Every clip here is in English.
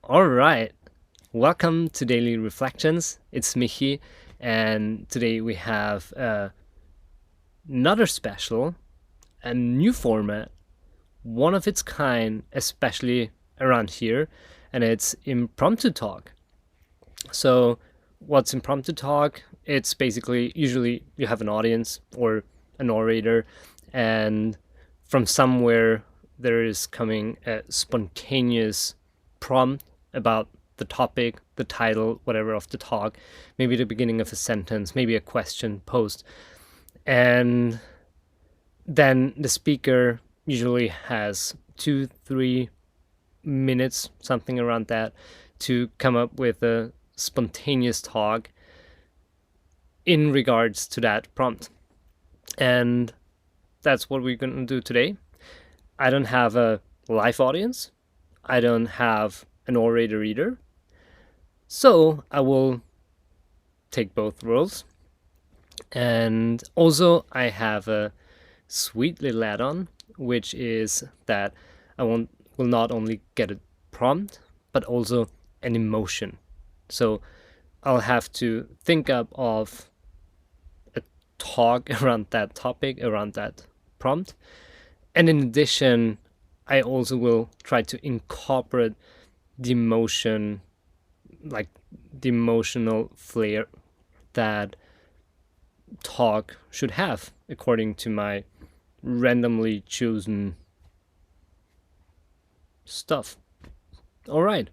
All right. Welcome to Daily Reflections. It's Michi, and today we have another special, a new format, one of its kind, especially around here, and it's Impromptu Talk. So, what's Impromptu Talk? It's basically usually you have an audience or a narrator, and from somewhere there is coming a spontaneous prompt about the topic, the title, whatever of the talk, maybe the beginning of a sentence, maybe a question posed. And then the speaker usually has 2-3 minutes, something around that, to come up with a spontaneous talk in regards to that prompt. And that's what we're going to do today. I don't have a live audience. I don't have an orator either. So I will take both roles. And also, I have a sweet little add on, which is that will not only get a prompt, but also an emotion. So I'll have to think up of a talk around that topic, around that prompt. And in addition, I also will try to incorporate the emotion, like the emotional flair that talk should have according to my randomly chosen stuff. All right,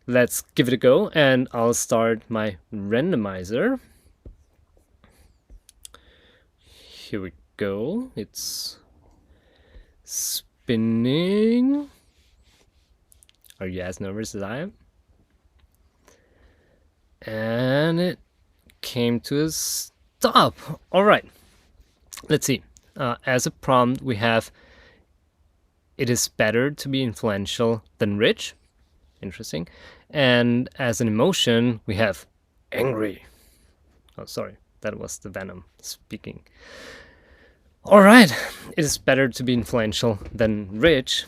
let's give it a go, and I'll start my randomizer. Here we go. It's spinning. Are you as nervous as I am? And it came to a stop. All right. Let's see. As a prompt, we have it is better to be influential than rich. Interesting. And as an emotion, we have angry. Oh, sorry. That was the Venom speaking. All right. It is better to be influential than rich.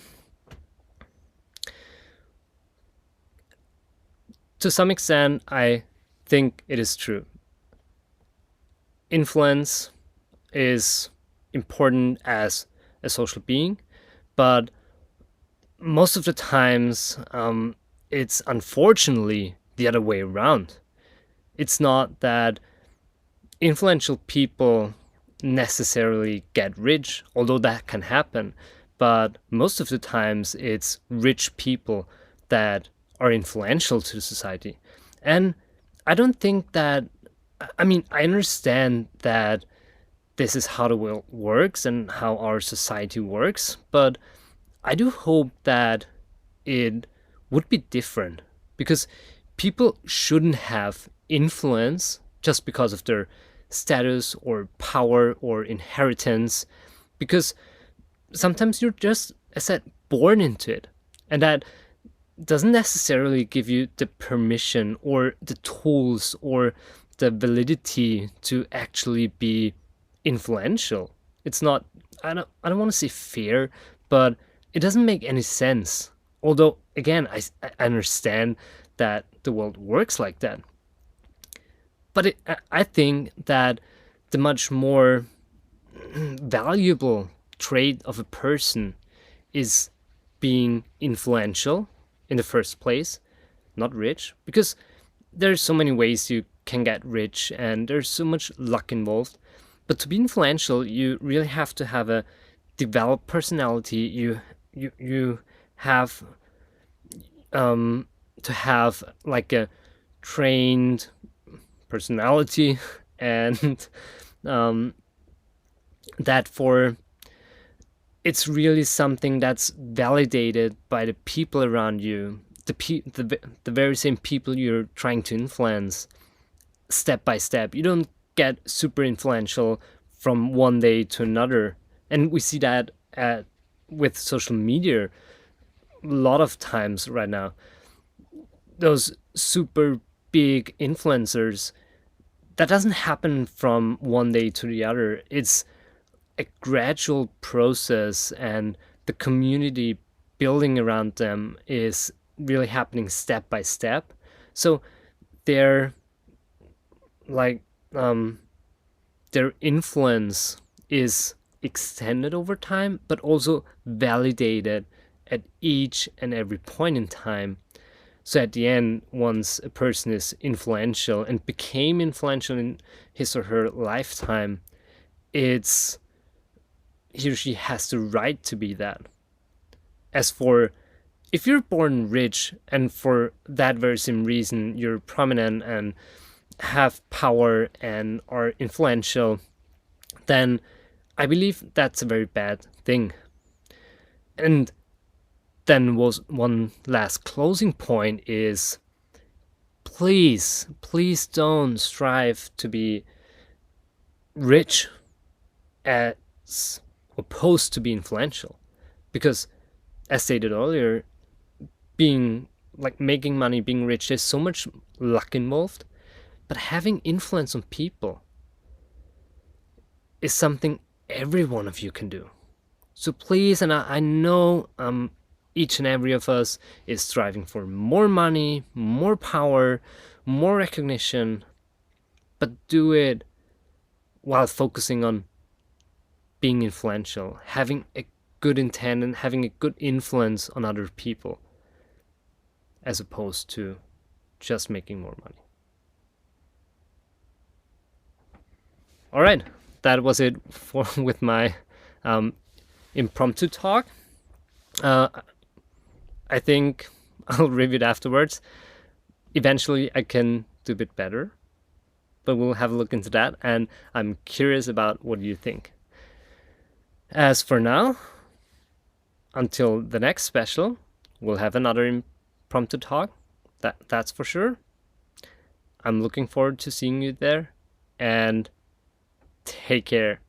To some extent, I think it is true. Influence is important as a social being, but most of the times it's unfortunately the other way around. It's not that influential people necessarily get rich, although that can happen, but most of the times it's rich people that are influential to society. And I don't think that, I mean, I understand that this is how the world works and how our society works, but I do hope that it would be different, because people shouldn't have influence just because of their status or power or inheritance, because sometimes you're just, as I said, born into it. And that doesn't necessarily give you the permission or the tools or the validity to actually be influential. It's not, I don't want to say fair, but it doesn't make any sense. Although again, I understand that the world works like that. But I think that the much more valuable trait of a person is being influential in the first place, not rich, because there's so many ways you can get rich and there's so much luck involved. But to be influential, you really have to have a developed personality. You have to have like a trained personality, and that for it's really something that's validated by the people around you, the very same people you're trying to influence, step by step. You don't get super influential from one day to another, and we see that with social media a lot of times right now. Those super big influencers, that doesn't happen from one day to the other. It's a gradual process, and the community building around them is really happening step by step. So their like their influence is extended over time, but also validated at each and every point in time. So at the end, once a person is influential and became influential in his or her lifetime, it's he or she has the right to be that. As for if you're born rich and for that very same reason you're prominent and have power and are influential, then I believe that's a very bad thing. And then was one last closing point is please don't strive to be rich as opposed to be influential. Because as stated earlier, being like making money, being rich, there's so much luck involved. But having influence on people is something every one of you can do. So please, and I know each and every of us is striving for more money, more power, more recognition, but do it while focusing on being influential, having a good intent and having a good influence on other people, as opposed to just making more money. All right, that was it for with my impromptu talk. I think I'll review it afterwards. Eventually, I can do a bit better, but we'll have a look into that, and I'm curious about what you think. As for now, until the next special, we'll have another impromptu talk. That's for sure. I'm looking forward to seeing you there, and take care.